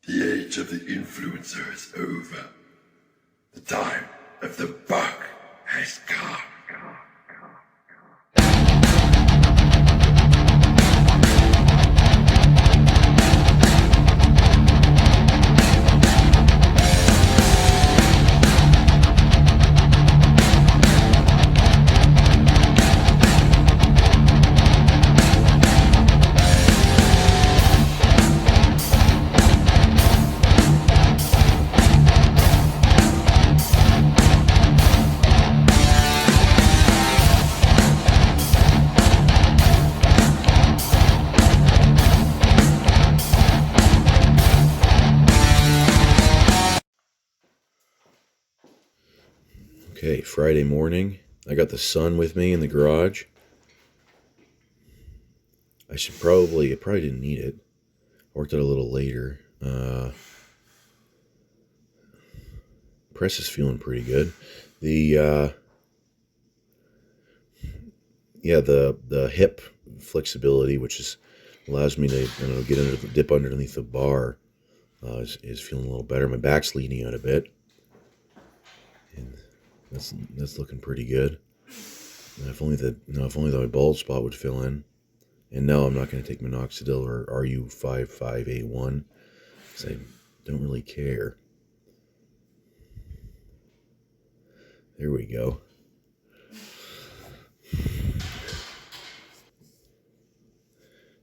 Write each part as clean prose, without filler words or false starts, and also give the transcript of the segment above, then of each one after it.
The age of the influencer is over. The time of the buck has come. Okay, Friday morning. I got the sun with me in the garage. I probably didn't need it. Worked it a little later. Press is feeling pretty good. The hip flexibility, which allows me to dip underneath the bar, is feeling a little better. My back's leaning out a bit, and that's looking pretty good. And if only my bald spot would fill in. And no, I'm not going to take minoxidil or RU55A1 because I don't really care. There we go.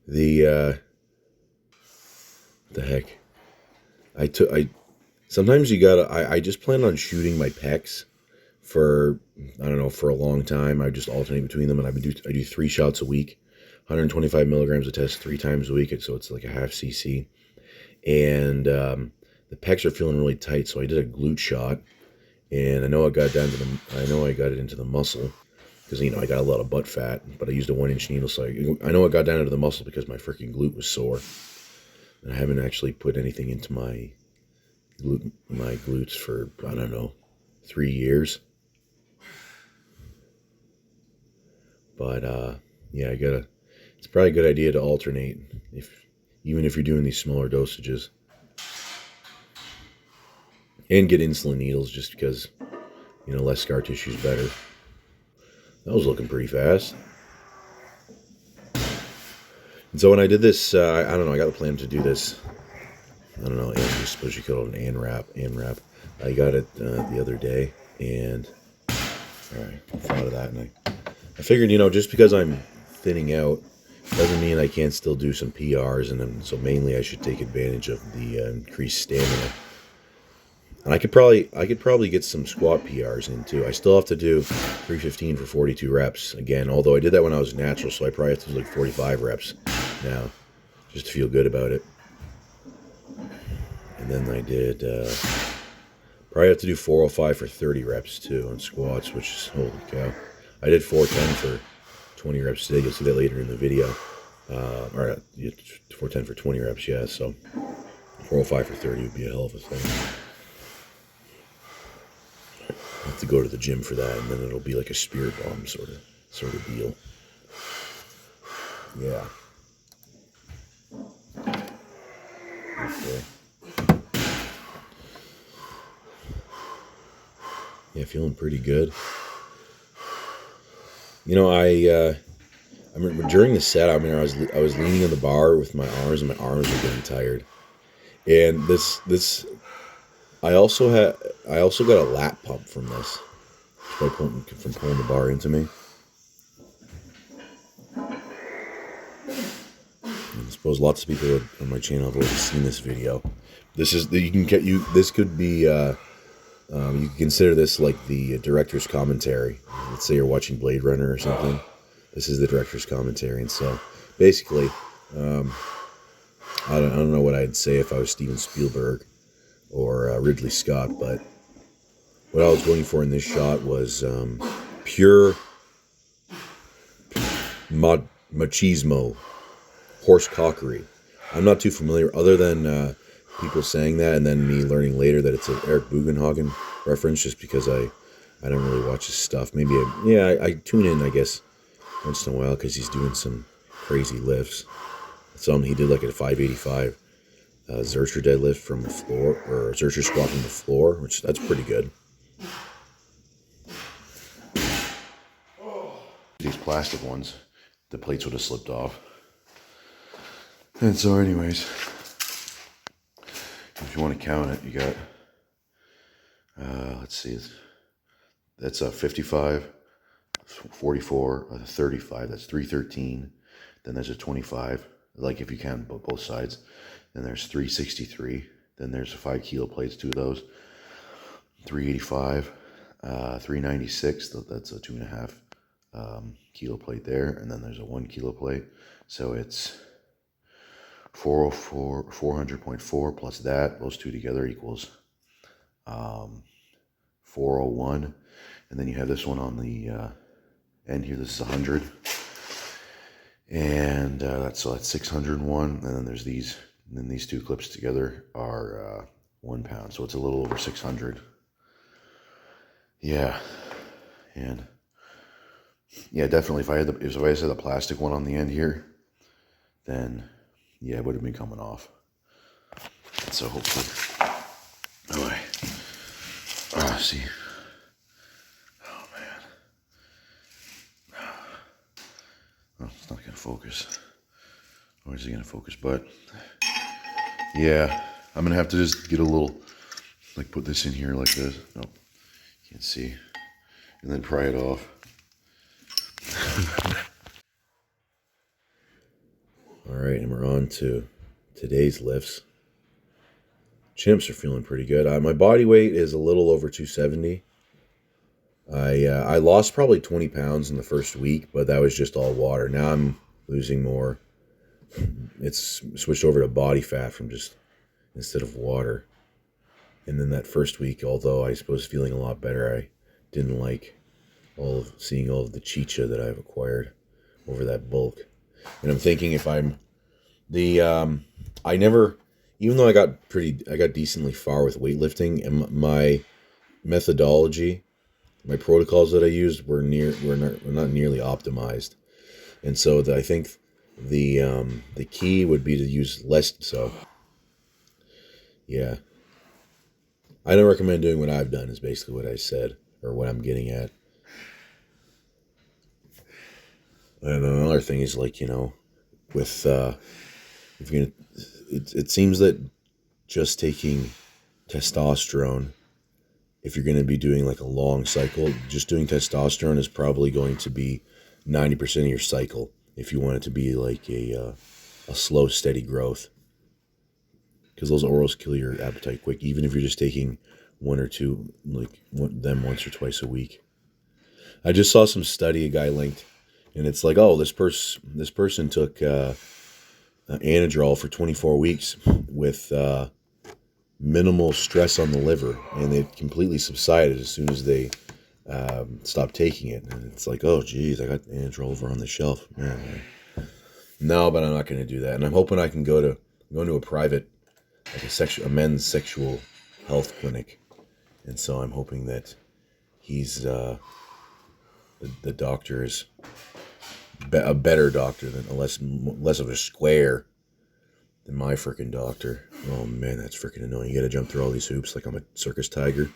The heck. Sometimes you gotta, I just plan on shooting my pecs for a long time. I just alternate between them, and I do 3 shots a week, 125 milligrams of test 3 times a week, so it's like a half cc. And the pecs are feeling really tight, so I did a glute shot, and I know I got it into the muscle because I got a lot of butt fat, but I used a 1-inch needle, so I know I got down into the muscle because my freaking glute was sore, and I haven't actually put anything into my glutes for 3 years. But yeah, it's probably a good idea to alternate even if you're doing these smaller dosages, and get insulin needles just because less scar tissue is better. That was looking pretty fast. And so when I did this, I got the plan to do this. I don't know, I suppose you call it an ANRAP. I got it the other day, and I thought of that, and I figured, just because I'm thinning out doesn't mean I can't still do some PRs, and then so mainly I should take advantage of the increased stamina. And I could probably get some squat PRs in too. I still have to do 315 for 42 reps again, although I did that when I was natural, so I probably have to do like 45 reps now just to feel good about it. And then I did probably have to do 405 for 30 reps too on squats, which is, holy cow. I did 410 for 20 reps today. You'll see that later in the video. Or 410 for 20 reps, yeah. So 405 for 30 would be a hell of a thing. I have to go to the gym for that, and then it'll be like a spirit bomb sort of deal. Yeah. Okay. Yeah, feeling pretty good. I remember during the set, I was leaning on the bar with my arms, and my arms were getting tired. And this I also got a lat pump from this, from pulling the bar into me. And I suppose lots of people on my channel have already seen this video. This could be you can consider this like the director's commentary. Let's say you're watching Blade Runner or something. This is the director's commentary, and so basically, I don't know what I'd say if I was Steven Spielberg or Ridley Scott, but what I was going for in this shot was pure machismo, horse cockery. I'm not too familiar, other than people saying that, and then me learning later that it's an Eric Bugenhagen reference, just because I don't really watch his stuff. Maybe I tune in, I guess, once in a while because he's doing some crazy lifts. He did like a 585 Zercher deadlift from the floor, or Zercher squat from the floor, which that's pretty good. These plastic ones, the plates would have slipped off. And so anyways, if you want to count it, you got, let's see, that's a 55, 44, 35, that's 313. Then there's a 25, like if you count both sides. Then there's 363. Then there's 5 kilo plates, 2 of those. 385, 396, that's a 2.5 kilo plate there. And then there's a 1 kilo plate. So it's 404, 400.4 plus that. Those two together equals 401. And then you have this one on the end here. This is 100. And that's 601. And then there's these. And then these two clips together are 1 pound. So it's a little over 600. Yeah. And yeah, definitely if I had the plastic one on the end here, then yeah, it would have been coming off. So hopefully. Oh, see. Oh man. Oh, it's not gonna focus. Or is it gonna focus? But yeah, I'm gonna have to just get a little, like put this in here like this. Nope, can't see. And then pry it off. All right, and we're on to today's lifts. Chimps are feeling pretty good. My body weight is a little over 270. I lost probably 20 pounds in the first week, but that was just all water. Now I'm losing more. It's switched over to body fat from just instead of water. And then that first week, although I suppose feeling a lot better, I didn't like seeing all of the chicha that I've acquired over that bulk. And I'm thinking if I'm I never, even though I got decently far with weightlifting, and my methodology, my protocols that I used were not nearly optimized. And so I think the key would be to use less. So yeah, I don't recommend doing what I've done, is basically what I said, or what I'm getting at. And another thing is, like, with if you're gonna, it seems that just taking testosterone, if you're going to be doing like a long cycle, just doing testosterone is probably going to be 90% of your cycle. If you want it to be like a slow, steady growth, because those orals kill your appetite quick, even if you're just taking 1 or 2, them once or twice a week. I just saw some study a guy linked, and it's like, oh, this person took Anadrol for 24 weeks with minimal stress on the liver, and it completely subsided as soon as they stopped taking it. And it's like, oh geez, I got Anadrol over on the shelf, man. No, but I'm not going to do that. And I'm hoping I can go into a private, like a men's sexual health clinic. And so I'm hoping that he's the doctor is a better doctor, than less of a square than my freaking doctor. Oh man, that's freaking annoying. You gotta jump through all these hoops like I'm a circus tiger.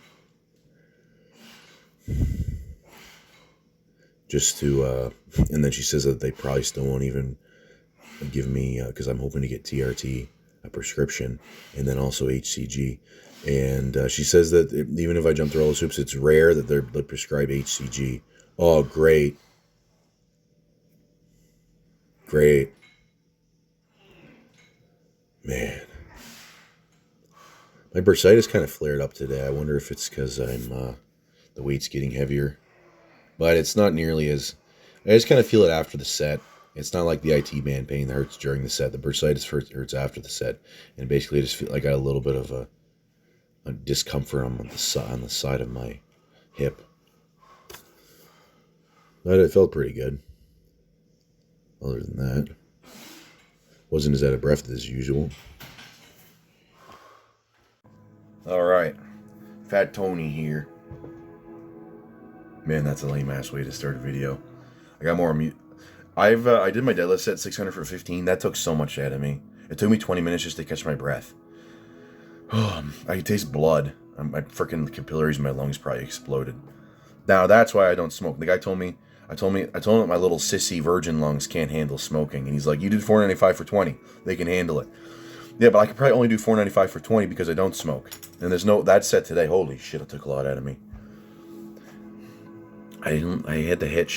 Just to, and then she says that they probably still won't even give me, because I'm hoping to get TRT, a prescription, and then also HCG. And she says that even if I jump through all those hoops, it's rare that they prescribe HCG. Oh, great. Great. Man. My bursitis kind of flared up today. I wonder if it's because the weight's getting heavier. But it's not nearly as... I just kind of feel it after the set. It's not like the IT band pain that hurts during the set. The bursitis hurts after the set. And basically I just feel like I got a little bit of a discomfort on the side of my hip. But it felt pretty good. Other than that, wasn't as out of breath as usual. All right, Fat Tony here. Man, that's a lame ass way to start a video. I got more I did my deadlift set 600 for 15. That took so much out of me. It took me 20 minutes just to catch my breath. I could taste blood. My freaking capillaries in my lungs probably exploded. Now that's why I don't smoke. The guy told me, I told him that my little sissy virgin lungs can't handle smoking, and he's like, "You did $4.95 for 20. They can handle it." Yeah, but I could probably only do $4.95 for 20 because I don't smoke. And there's no that set today. Holy shit, it took a lot out of me. I had the hip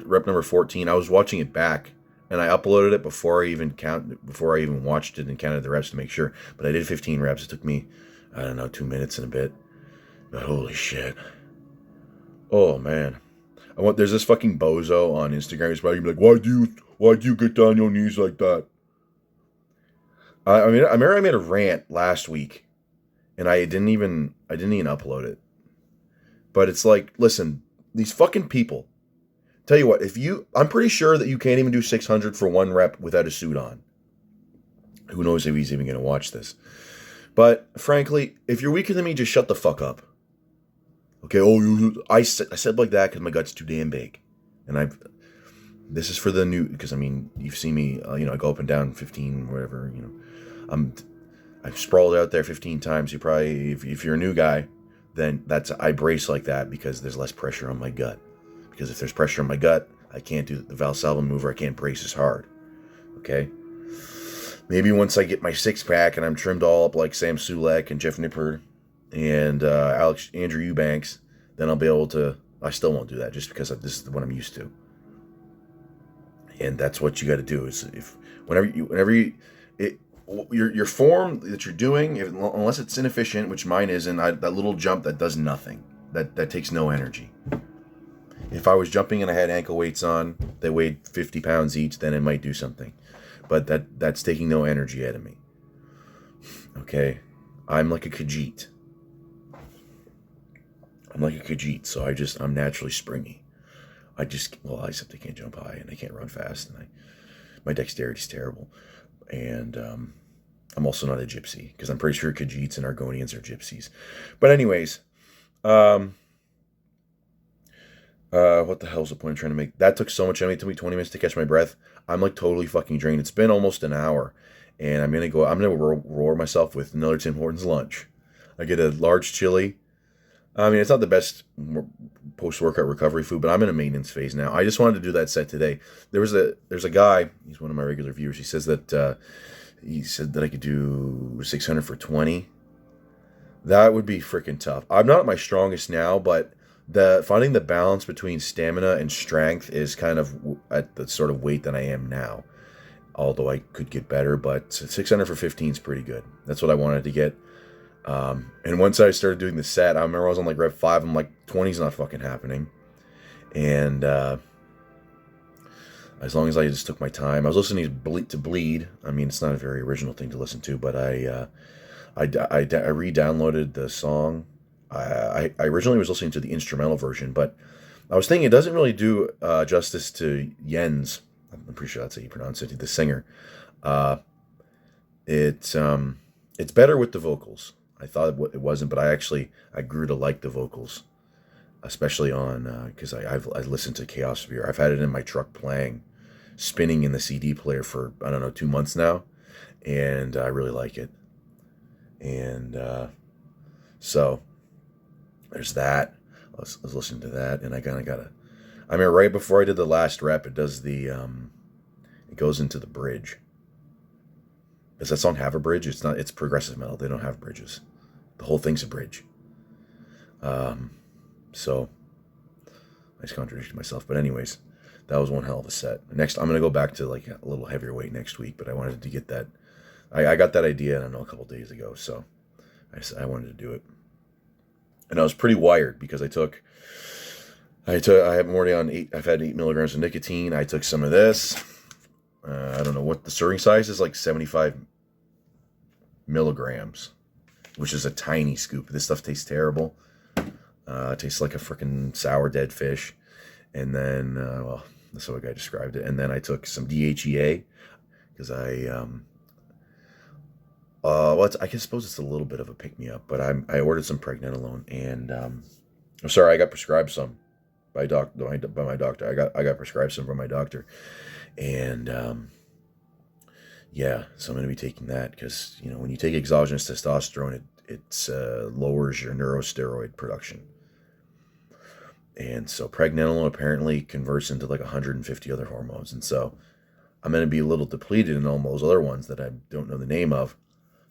rep number 14. I was watching it back, and I uploaded it before I even watched it and counted the reps to make sure. But I did 15 reps. It took me, I don't know, 2 minutes and a bit. But holy shit. Oh man. There's this fucking bozo on Instagram. He's probably gonna be like, why do you get down your knees like that? I remember I made a rant last week, and I didn't even upload it. But it's like, listen, these fucking people. Tell you what, I'm pretty sure that you can't even do 600 for 1 rep without a suit on. Who knows if he's even going to watch this. But frankly, if you're weaker than me, just shut the fuck up. Okay, I said like that because my gut's too damn big. And this is for the new, because I mean, you've seen me, I go up and down 15, whatever, I've sprawled out there 15 times. You probably, if you're a new guy, then I brace like that because there's less pressure on my gut. Because if there's pressure on my gut, I can't do the Valsalva mover. I can't brace as hard. Okay? Maybe once I get my 6-pack and I'm trimmed all up like Sam Sulek and Jeff Nippard and Andrew Eubanks, then I'll be able to. I still won't do that just because this is what I'm used to. And that's what you got to do. Is your form that you're doing, unless it's inefficient, which mine isn't, that little jump that does nothing, that takes no energy. If I was jumping and I had ankle weights on, they weighed 50 pounds each, then it might do something. But that's taking no energy out of me. Okay? I'm like a Khajiit. So I'm naturally springy. Except I can't jump high and I can't run fast, and my dexterity's terrible. And I'm also not a gypsy, because I'm pretty sure Khajiits and Argonians are gypsies. But anyways, what the hell's the point I'm trying to make? That took so much out of me. It took me 20 minutes to catch my breath. I'm like totally fucking drained. It's been almost an hour, and I'm gonna roar myself with another Tim Hortons lunch. I get a large chili. I mean, it's not the best post-workout recovery food, but I'm in a maintenance phase now. I just wanted to do that set today. There's a guy, he's one of my regular viewers. He said that I could do 600 for 20. That would be freaking tough. I'm not at my strongest now, but finding the balance between stamina and strength is kind of at the sort of weight that I am now. Although I could get better, but 600 for 15 is pretty good. That's what I wanted to get. And once I started doing the set, I remember I was on like rep 5. I'm like, 20's not fucking happening. And as long as I just took my time, I was listening to Bleed. I mean, it's not a very original thing to listen to, but I re-downloaded the song. I originally was listening to the instrumental version, but I was thinking it doesn't really do justice to Jens. I'm pretty sure that's how you pronounce it. The singer. It's better with the vocals. I thought it wasn't, but I grew to like the vocals, especially on because I listened to Chaosphere. I've had it in my truck playing, spinning in the CD player for 2 months now, and I really like it. And so there's that. I was listening to that, and I kind of got right before I did the last rep, it does it goes into the bridge. Does that song have a bridge? It's progressive metal. They don't have bridges. The whole thing's a bridge. So I just contradicted myself. But anyways, that was one hell of a set. Next, I'm going to go back to like a little heavier weight next week, but I wanted to get that. I got that idea, I don't know, a couple days ago. So I wanted to do it. And I was pretty wired because I've already on 8, I've had 8 milligrams of nicotine. I took some of this. I don't know what the serving size is, like 75 milligrams, which is a tiny scoop. This stuff tastes terrible. It tastes like a freaking sour dead fish. And then, that's how a guy described it. And then I took some DHEA because I suppose it's a little bit of a pick-me-up, but I ordered some pregnenolone, and I'm sorry, I got prescribed some by my doctor. I got prescribed some from my doctor, and yeah, so I'm going to be taking that because, when you take exogenous testosterone, it lowers your neurosteroid production. And so pregnenolone apparently converts into like 150 other hormones. And so I'm going to be a little depleted in all those other ones that I don't know the name of.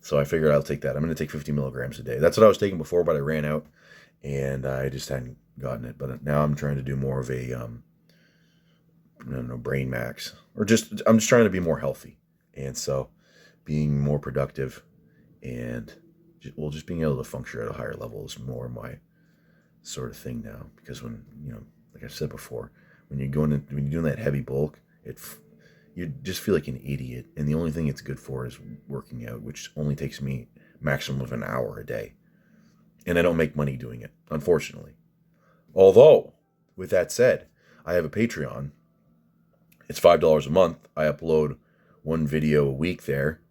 So I figured I'll take that. I'm going to take 50 milligrams a day. That's what I was taking before, but I ran out and I just hadn't gotten it. But now I'm trying to do more of a, brain max, or I'm just trying to be more healthy. And so being more productive and just being able to function at a higher level is more my sort of thing now. Because when, like I said before, when you're doing that heavy bulk, you just feel like an idiot. And the only thing it's good for is working out, which only takes me maximum of an hour a day. And I don't make money doing it, unfortunately. Although, with that said, I have a Patreon. It's $5 a month. I upload one video a week there.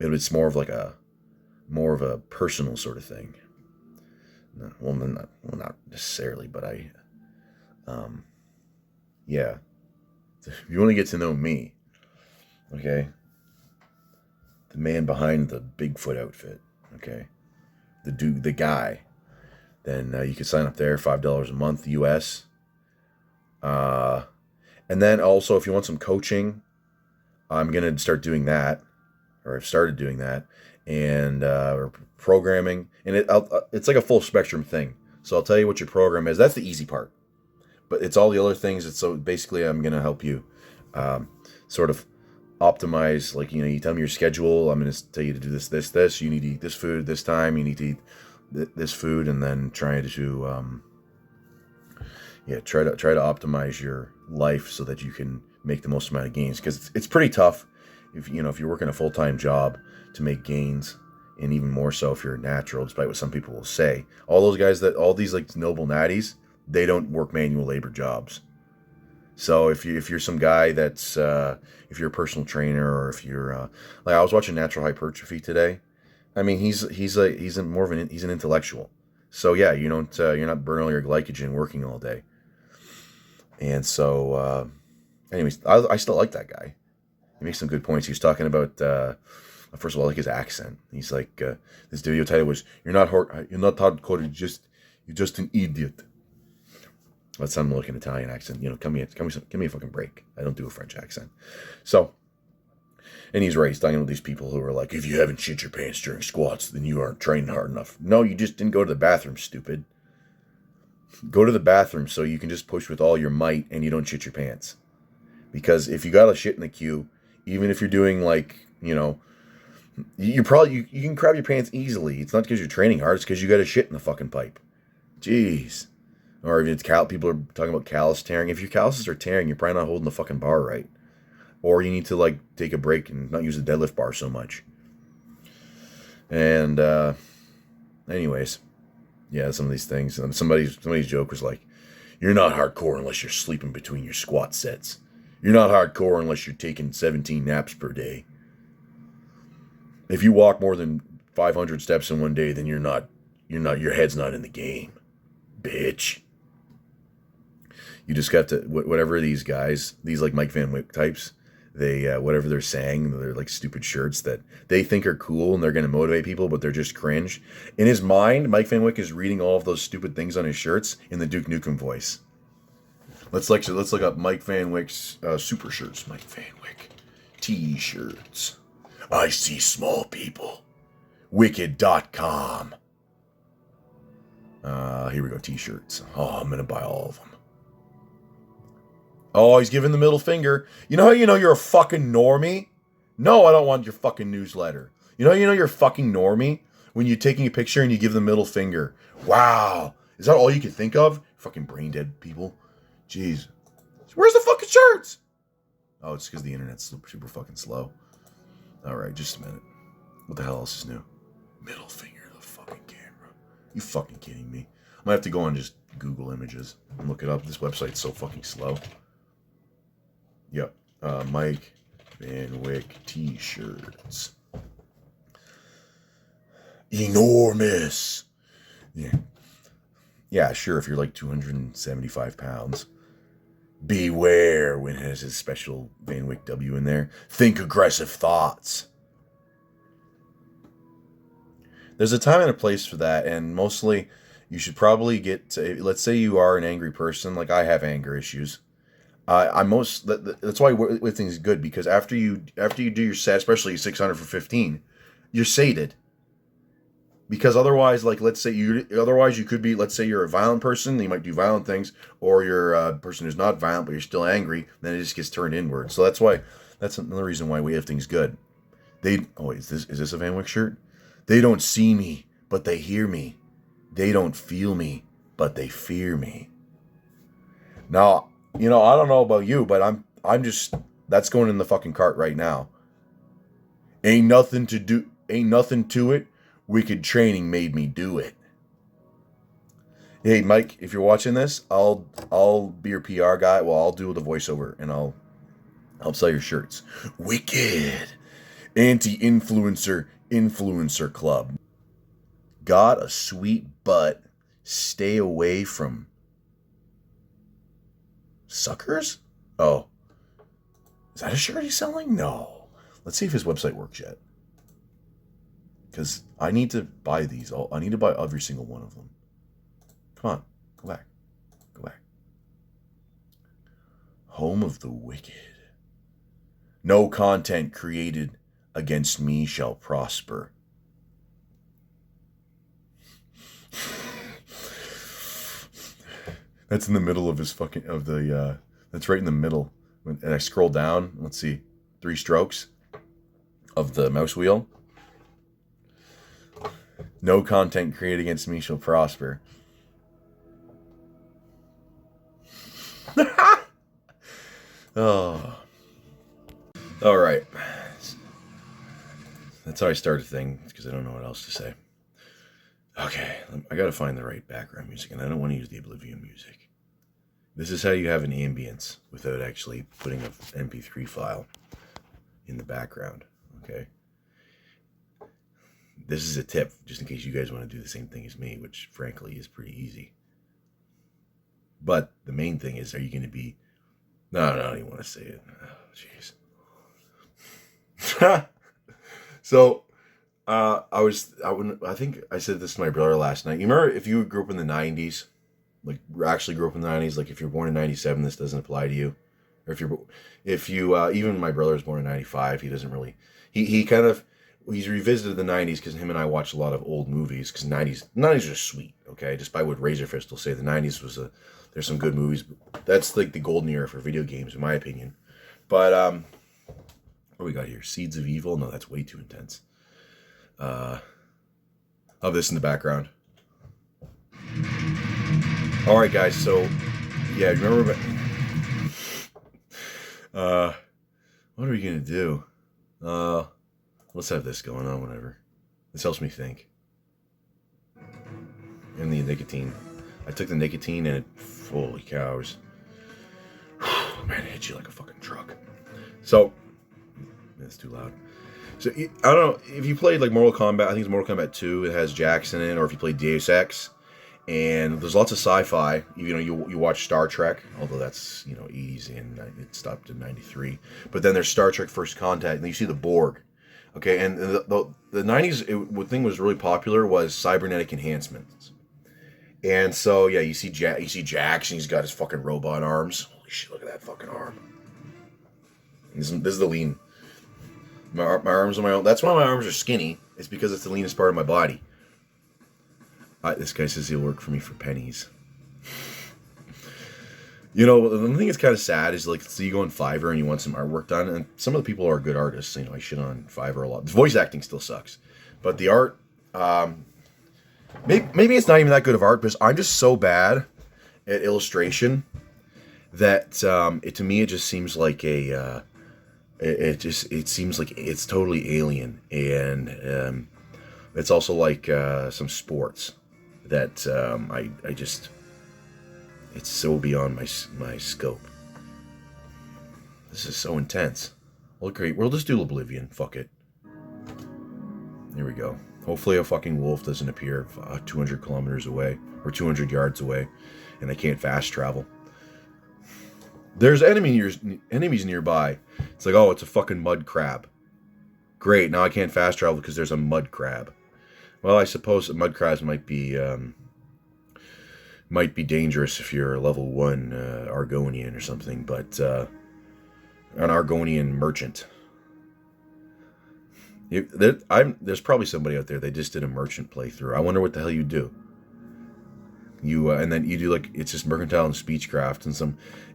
It's more of a personal sort of thing. Well, not necessarily, but yeah. If you want to get to know me, okay, the man behind the Bigfoot outfit, okay, the guy, then you can sign up there, $5 a month, US. And then also, if you want some coaching, I'm going to start doing that, or I've started doing that, and or programming, and it's like a full spectrum thing. So I'll tell you what your program is. That's the easy part. But it's all the other things. So basically, I'm going to help you sort of optimize, like, you tell me your schedule. I'm going to tell you to do this, this, this. You need to eat this food this time. You need to eat this food, and then try to try to optimize your life so that you can make the most amount of gains. Because it's pretty tough if you're working a full-time job to make gains, and even more so if you're natural, despite what some people will say. All these like noble natties, they don't work manual labor jobs. So if you're some guy that's if you're a personal trainer, or if you're like I was watching Natural Hypertrophy today. I mean, he's an intellectual. So yeah, you're not burning all your glycogen working all day. And so anyways, I still like that guy. He makes some good points. He was talking about first of all, I like his accent. He's like, this video title was you're not hardcore, you're just an idiot. That sounded like an Italian accent. Give me a fucking break. I don't do a French accent. So, and he's right. He's talking about these people who are like, if you haven't shit your pants during squats, then you aren't trained hard enough. No, you just didn't go to the bathroom, stupid. Go to the bathroom so you can just push with all your might and you don't shit your pants. Because if you got a shit in the queue, even if you're doing like, you can crap your pants easily. It's not because you're training hard. It's because you got a shit in the fucking pipe. Jeez. Or if it's people are talking about callus tearing. If your calluses are tearing, you're probably not holding the fucking bar right. Or you need to like take a break and not use the deadlift bar so much. And anyways, yeah, some of these things. Somebody's joke was like, you're not hardcore unless you're sleeping between your squat sets. You're not hardcore unless you're taking 17 naps per day. If you walk more than 500 steps in one day, then your head's not in the game, bitch. You just got to, whatever these guys, these like Mike Van Wick types, they, whatever they're saying, they're like stupid shirts that they think are cool and they're going to motivate people, but they're just cringe. In his mind, Mike Van Wick is reading all of those stupid things on his shirts in the Duke Nukem voice. Let's look up Mike Van Wick's super shirts. Mike Van Wick t-shirts. I see small people. Wicked.com. Here we go, t-shirts. Oh, I'm going to buy all of them. Oh, he's giving the middle finger. You know how you're a fucking normie? No, I don't want your fucking newsletter. You know you're a fucking normie? When you're taking a picture and you give the middle finger. Wow. Is that all you can think of? Fucking brain dead people. Jeez. Where's the fucking shirts? Oh, it's because the internet's super fucking slow. Alright, just a minute. What the hell else is new? Middle finger to the fucking camera. You fucking kidding me? I might have to go on just Google images and look it up. This website's so fucking slow. Yep. Mike Van Wick t-shirts. Enormous. Yeah. Yeah, sure, if you're like 275 pounds. Beware when it has his special Van Wick W in there. Think aggressive thoughts. There's a time and a place for that, and mostly you should probably get to, let's say you are an angry person, like I have anger issues. That's why weightlifting is good, because after you do your set, especially 600 for 15, you're sated. Because otherwise, like let's say you could be, let's say you're a violent person, you might do violent things, or you're a person who's not violent but you're still angry, then it just gets turned inward. So that's another reason why weightlifting is good. Is this a Van Wick shirt? They don't see me, but they hear me. They don't feel me, but they fear me. Now, I don't know about you, but I'm just, that's going in the fucking cart right now. Ain't nothing to it. Wicked training made me do it. Hey, Mike, if you're watching this, I'll be your PR guy. Well, I'll do the voiceover and I'll help sell your shirts. Wicked anti-influencer club. Got a sweet butt. Stay away from suckers? Oh. Is that a shirt he's selling? No. Let's see if his website works yet. Because I need to buy these. I need to buy every single one of them. Come on. Go back. Go back. Home of the wicked. No content created against me shall prosper. That's in the middle of his fucking, that's right in the middle. And I scroll down, let's see, 3 strokes of the mouse wheel. No content created against me shall prosper. Oh. All right. That's how I start a thing, because I don't know what else to say. Okay, I gotta find the right background music, and I don't want to use the Oblivion music. This is how you have an ambience without actually putting an MP3 file in the background, okay? This is a tip, just in case you guys want to do the same thing as me, which frankly is pretty easy. But the main thing is, are you going to be... No, I don't even want to say it. Oh, jeez. So, I think I said this to my brother last night. You remember if you grew up in the 90s, like actually grew up in the 90s, like if you're born in 97, this doesn't apply to you. Or if you even my brother was born in 95, he doesn't really, he's revisited the 90s because him and I watched a lot of old movies, because 90s are sweet, okay? Just by what Razorfist will say, the 90s there's some good movies. That's like the golden era for video games, in my opinion. But, what do we got here? Seeds of Evil? No, that's way too intense. Of this in the background. All right, guys. So, yeah, remember. What are we gonna do? Let's have this going on. Whatever. This helps me think. And the nicotine. I took the nicotine and holy cows. Man, it hit you like a fucking truck. So, that's too loud. So, I don't know, if you played like Mortal Kombat, I think it's Mortal Kombat 2, it has Jax in it, or if you played Deus Ex, and there's lots of sci-fi, you watch Star Trek, although that's, 80s, and it stopped in 93, but then there's Star Trek First Contact, and you see the Borg, okay, and the 90s, what thing was really popular was cybernetic enhancements, and so, yeah, you see Jax, and he's got his fucking robot arms, holy shit, look at that fucking arm, this is the lean. My arms are my own. That's why my arms are skinny. It's because it's the leanest part of my body. This guy says he'll work for me for pennies. The thing that's kind of sad is, like, so you go on Fiverr and you want some artwork done, and some of the people are good artists. I shit on Fiverr a lot. The voice acting still sucks, but the art, maybe it's not even that good of art, because I'm just so bad at illustration that to me it just seems like a. It seems like it's totally alien, and it's also like some sports that I just, it's so beyond my scope. This is so intense. Well, great, we'll just do Oblivion. Fuck it. Here we go. Hopefully a fucking wolf doesn't appear 200 kilometers away or 200 yards away, and I can't fast travel. There's enemies nearby. It's like, oh, it's a fucking mud crab. Great, now I can't fast travel because there's a mud crab. Well, I suppose that mud crabs might be dangerous if you're a level 1 Argonian or something, but an Argonian merchant. There's probably somebody out there that just did a merchant playthrough. I wonder what the hell you do. And then you do like, it's just mercantile and speechcraft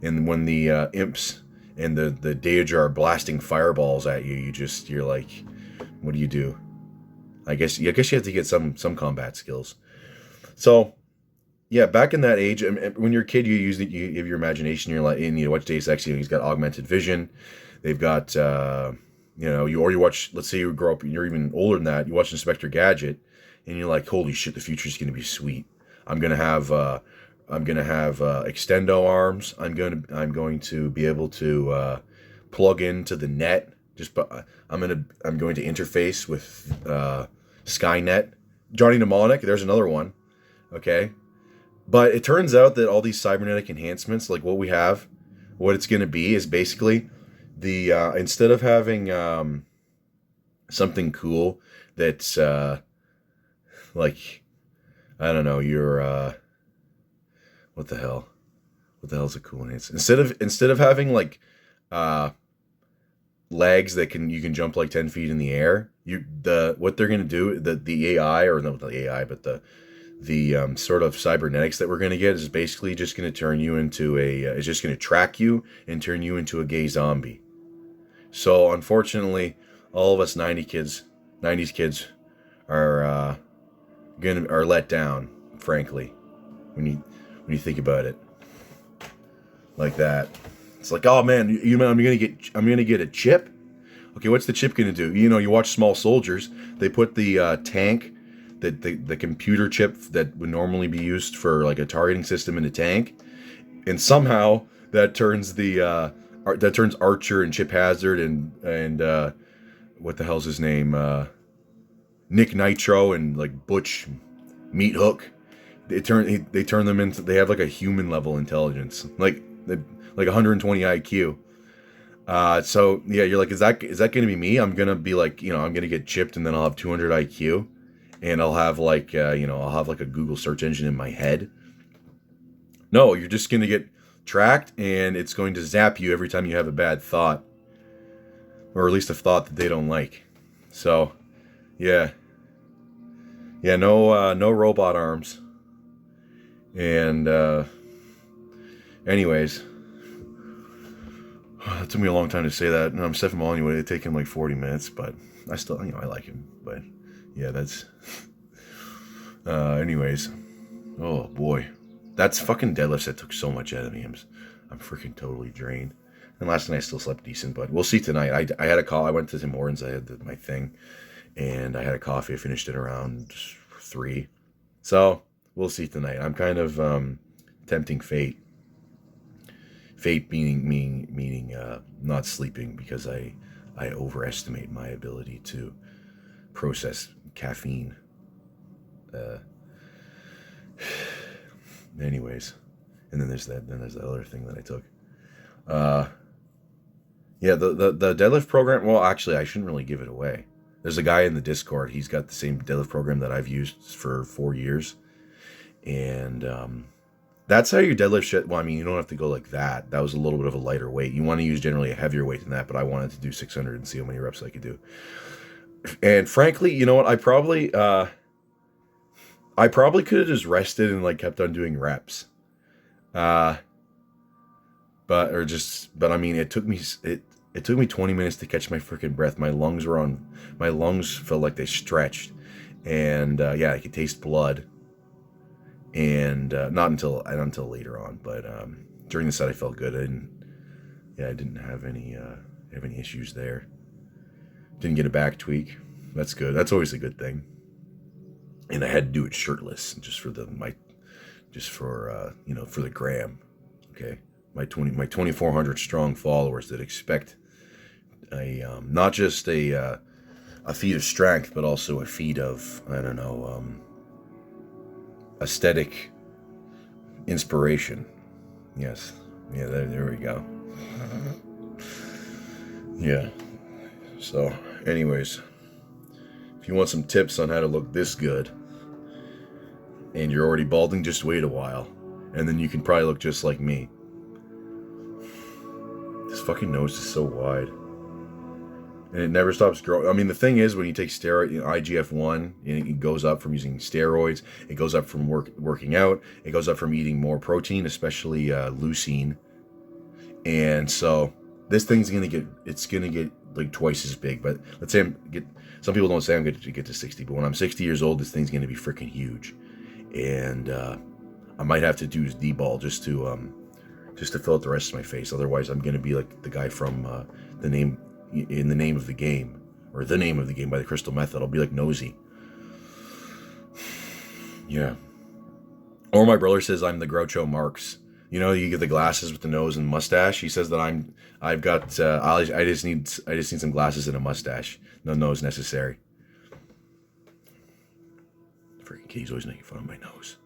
and when the imps and the Deja are blasting fireballs at you, you're like, what do you do? I guess you have to get some combat skills. So yeah, back in that age, when you're a kid, you have your imagination. You're like, and you watch Deus Ex, he's got augmented vision. They've got you watch. Let's say you grow up and you're even older than that. You watch Inspector Gadget, and you're like, holy shit, the future's gonna be sweet. I'm gonna have extendo arms. I'm going to be able to plug into the net. I'm going to interface with Skynet. Johnny Mnemonic. There's another one. Okay, but it turns out that all these cybernetic enhancements, like what it's going to be is basically the instead of having something cool that's like, I don't know, you're what the hell's a cool enhancement? Instead of having like legs that you can jump like 10 feet in the air, what they're gonna do, the AI, or not the AI, but the sort of cybernetics that we're gonna get is basically just gonna turn you into it's just gonna track you and turn you into a gay zombie. So unfortunately, all of us 90s kids are let down, frankly, when you think about it like that. It's like, oh man, I'm gonna get a chip. Okay, what's the chip gonna do? You watch Small Soldiers. They put the tank, the computer chip that would normally be used for like a targeting system in a tank, and somehow that turns Archer and Chip Hazard and what the hell's his name, Nick Nitro and like Butch Meat Hook. They turn them into, they have like a human level intelligence, like 120 IQ. So yeah, you're like, is that going to be me? I'm going to be like, I'm going to get chipped and then I'll have 200 IQ and I'll have like, I'll have like a Google search engine in my head. No, you're just going to get tracked and it's going to zap you every time you have a bad thought, or at least a thought that they don't like. So yeah, no robot arms. And anyways, it took me a long time to say that, and I'm Stephen Molyneux. It took him like 40 minutes, but I still, I like him. But yeah, that's anyways. Oh boy, that's fucking deadlifts that took so much out of me. I'm freaking totally drained. And last night I still slept decent, but we'll see tonight. I had a call. I went to Tim Hortons. I had my thing, and I had a coffee. I finished it around 3. So we'll see tonight. I'm kind of tempting fate. Fate meaning not sleeping, because I overestimate my ability to process caffeine. Anyways, and then there's the other thing that I took. Yeah, the deadlift program. Well, actually, I shouldn't really give it away. There's a guy in the Discord. He's got the same deadlift program that I've used for 4 years, and that's how your deadlift shit. Well, I mean, you don't have to go like that. That was a little bit of a lighter weight. You want to use generally a heavier weight than that, but I wanted to do 600 and see how many reps I could do. And frankly, you know what? I probably could have just rested and like kept on doing reps. But I mean, it took me 20 minutes to catch my freaking breath. My lungs felt like they stretched, and yeah, I could taste blood. And not until later on, but during the set I felt good. I didn't have any issues there. Didn't get a back tweak. That's good. That's always a good thing. And I had to do it shirtless, just for the gram. Okay, my 2,400 strong followers that expect not just a feat of strength, but also a feat of, I don't know, aesthetic inspiration. Yes, Yeah, there we go. Yeah. So, anyways, if you want some tips on how to look this good, and you're already balding, just wait a while, and then you can probably look just like me. This fucking nose is so wide. And it never stops growing. I mean, the thing is, when you take steroid, IGF-1, it goes up from using steroids. It goes up from working out. It goes up from eating more protein, especially leucine. And so this thing's gonna get like twice as big. But let's say some people don't say I'm going to get to 60, but when I'm 60 years old, this thing's gonna be freaking huge. And I might have to do deball just to fill out the rest of my face. Otherwise, I'm gonna be like the guy from the name of the game, or the name of the game by the Crystal Method. I'll be like Nosy. Yeah. Or my brother says I'm the Groucho Marx. You know, you get the glasses with the nose and mustache. He says that I just need some glasses and a mustache. No nose necessary. Freaking kid, he's always making fun of my nose.